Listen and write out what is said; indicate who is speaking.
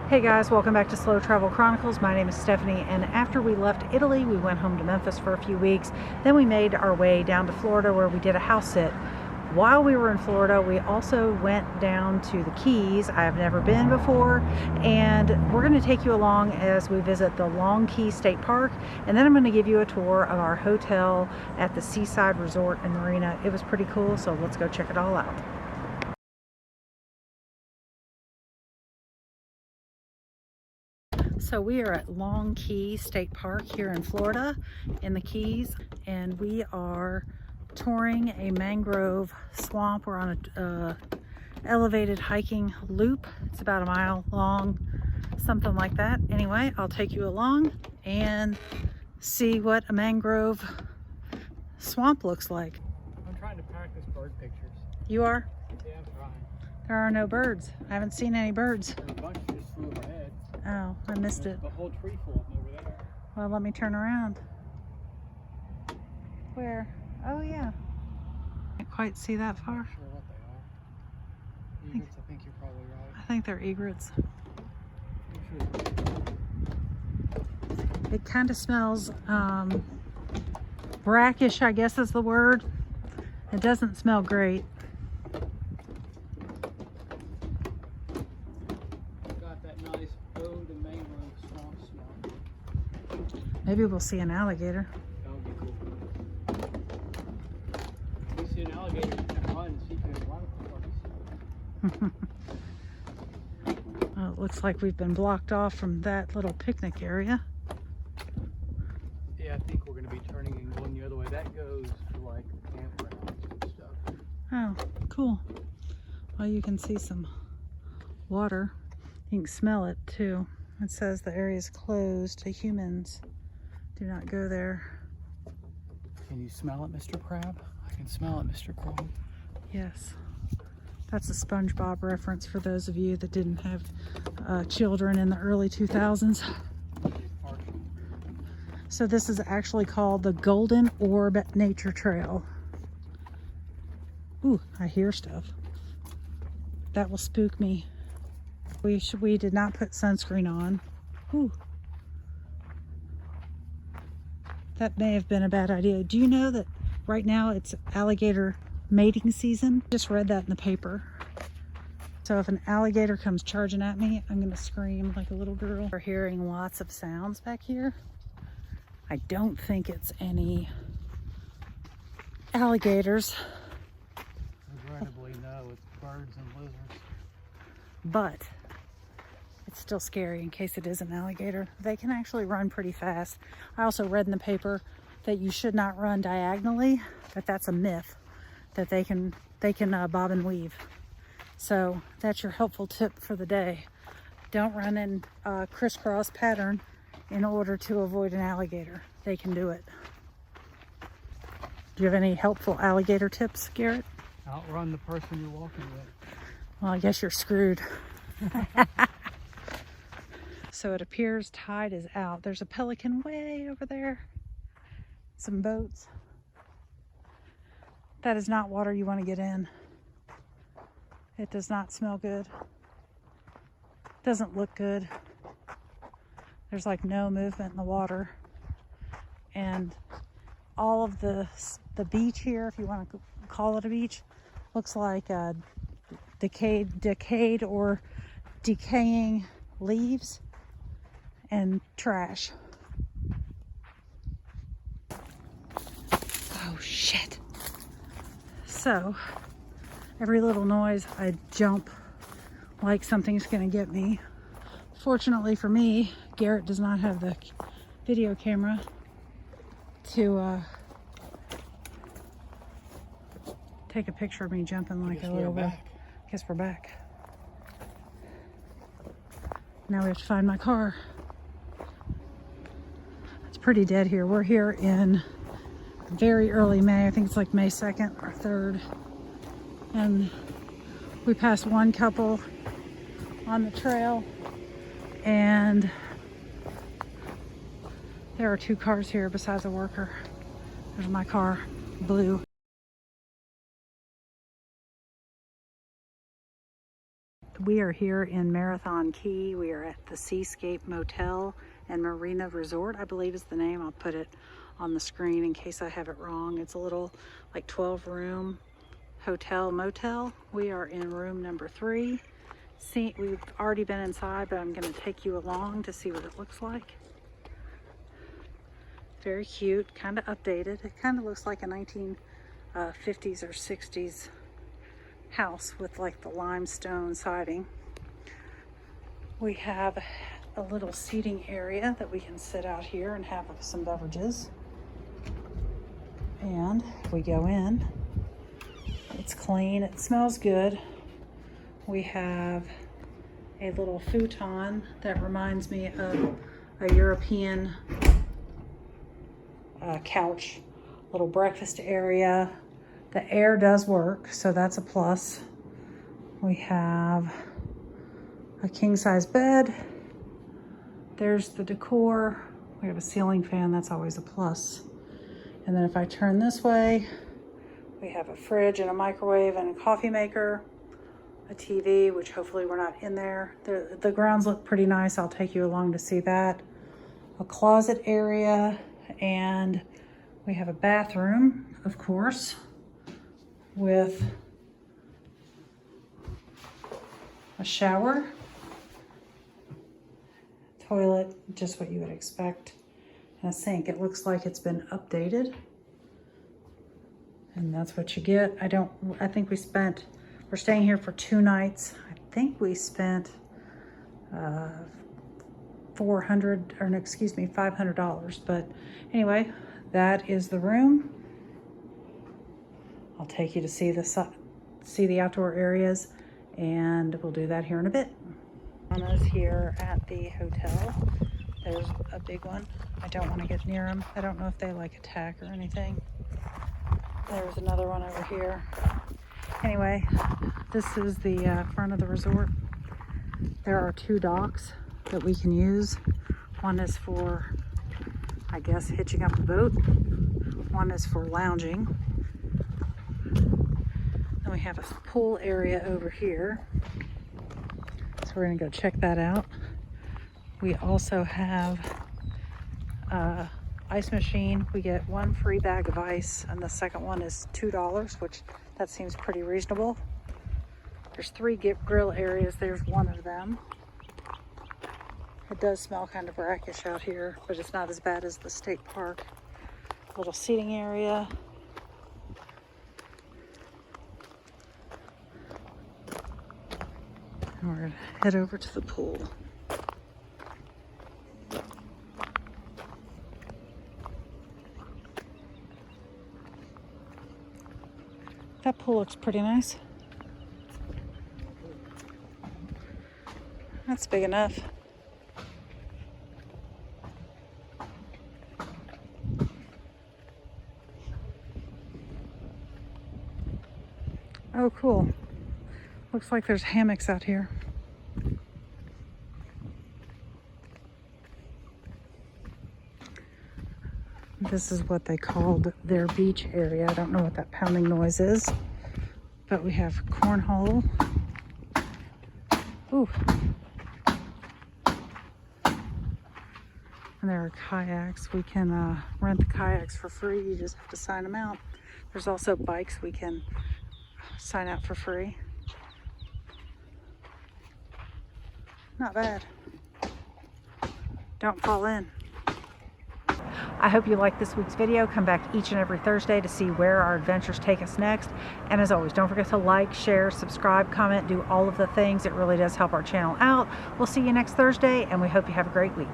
Speaker 1: Hey guys, welcome back to Slow Travel Chronicles. My name is Stephanie, and after we left Italy, we went home to Memphis for a few weeks. Then we made our way down to Florida where we did a house sit. While we were in Florida, we also went down to the Keys. I have never been before, and we're going to take you along as we visit the Long Key State Park, and then I'm going to give you a tour of our hotel at the Seascape Resort and Marina. It was pretty cool, so let's go check it all out. So we are at Long Key State Park here in Florida in the Keys, and we are touring a mangrove swamp. We're on a elevated hiking loop. It's about a mile long, something like that. Anyway, I'll take you along and see what a mangrove swamp looks like.
Speaker 2: I'm trying to practice bird pictures.
Speaker 1: You are?
Speaker 2: Yeah, I'm trying.
Speaker 1: There are no birds. I haven't seen any birds.
Speaker 2: There's a bunch just flew overhead.
Speaker 1: Oh, I missed it.
Speaker 2: The whole tree full of them over there.
Speaker 1: Well, let me turn around. Where? Oh, yeah. Can't quite see that far.
Speaker 2: I'm not sure what they are. Egrets, I think you're probably right.
Speaker 1: I think they're egrets.
Speaker 2: I'm sure.
Speaker 1: It kind of smells brackish, I guess is the word. It doesn't smell great.
Speaker 2: Got that nice ode to mangrove swamp smell.
Speaker 1: Maybe we'll see an alligator.
Speaker 2: That would be cool. If we see an alligator, you can run and see if there's one of
Speaker 1: Well, it looks like we've been blocked off from that little picnic area.
Speaker 2: Yeah, I think we're going to be turning and going the other way. That goes to like campgrounds and stuff.
Speaker 1: Oh, cool. Well, you can see some water. You can smell it too. It says the area is closed to humans. Do not go there.
Speaker 2: Can you smell it, Mr. Crab? I can smell it, Mr. Crab.
Speaker 1: Yes. That's a SpongeBob reference for those of you that didn't have children in the early 2000s. So this is actually called the Golden Orb Nature Trail. Ooh, I hear stuff. That will spook me. We did not put sunscreen on. Ooh. That may have been a bad idea. Do you know that right now it's alligator mating season? Just read that in the paper. So if an alligator comes charging at me, I'm gonna scream like a little girl. We're hearing lots of sounds back here. I don't think it's any alligators.
Speaker 2: Regrettably, no, it's birds and lizards.
Speaker 1: But it's still scary in case it is an alligator. They can actually run pretty fast. I also read in the paper that you should not run diagonally, but that's a myth, that they can bob and weave. So that's your helpful tip for the day. Don't run in a crisscross pattern in order to avoid an alligator. They can do it. Do you have any helpful alligator tips, Garrett?
Speaker 2: Outrun the person you're walking with.
Speaker 1: Well, I guess you're screwed. So it appears tide is out. There's a pelican way over there. Some boats. That is not water you want to get in. It does not smell good. Doesn't look good. There's like no movement in the water. And all of the beach here, if you want to call it a beach, looks like decayed or decaying leaves and trash. Oh shit. So every little noise I jump like something's gonna get me. Fortunately for me, Garrett does not have the video camera to take a picture of me jumping like a little bit. Guess we're back. Now we have to find my car. It's pretty dead here. We're here in very early May. I think it's like May 2nd or 3rd. And we passed one couple on the trail, and there are two cars here besides a worker. There's my car, blue. We are here in Marathon Key. We are at the Seascape Motel and Marina Resort, I believe is the name. I'll put it on the screen in case I have it wrong. It's a little like 12-room hotel motel. We are in room number 3. See, we've already been inside, but I'm going to take you along to see what it looks like. Very cute, kind of updated. It kind of looks like a 1950s or 60s house with like the limestone siding. We have a little seating area that we can sit out here and have some beverages. And we go in. It's clean, it smells good. We have a little futon that reminds me of a European couch. Little breakfast area. The air does work, so that's a plus. We have a king-size bed. There's the decor. We have a ceiling fan, that's always a plus. And then if I turn this way, we have a fridge and a microwave and a coffee maker, a TV, which hopefully we're not in there. The grounds look pretty nice. I'll take you along to see that. A closet area, and we have a bathroom, of course, with a shower, toilet, just what you would expect, and a sink. It looks like it's been updated, and that's what you get. I think we're staying here for 2 nights. I think we spent $500, but anyway, that is the room. I'll take you to see the outdoor areas, and we'll do that here in a bit. Anna's here at the hotel. There's a big one. I don't want to get near them. I don't know if they like attack or anything. There's another one over here. Anyway, this is the front of the resort. There are 2 docks that we can use. One is for, I guess, hitching up the boat. One is for lounging. Then we have a pool area over here. So we're gonna go check that out. We also have ice machine. We get 1 free bag of ice, and the second one is $2, which that seems pretty reasonable. There's 3 grill areas. There's one of them. It does smell kind of brackish out here, but it's not as bad as the state park. Little seating area. And we're gonna head over to the pool. That pool looks pretty nice. That's big enough. Oh, cool. Looks like there's hammocks out here. This is what they called their beach area. I don't know what that pounding noise is, but we have cornhole. Ooh. And there are kayaks. We can rent the kayaks for free. You just have to sign them out. There's also bikes we can sign out for free. Not bad. Don't fall in. I hope you liked this week's video. Come back each and every Thursday to see where our adventures take us next. And as always, don't forget to like, share, subscribe, comment, do all of the things. It really does help our channel out. We'll see you next Thursday, and we hope you have a great week.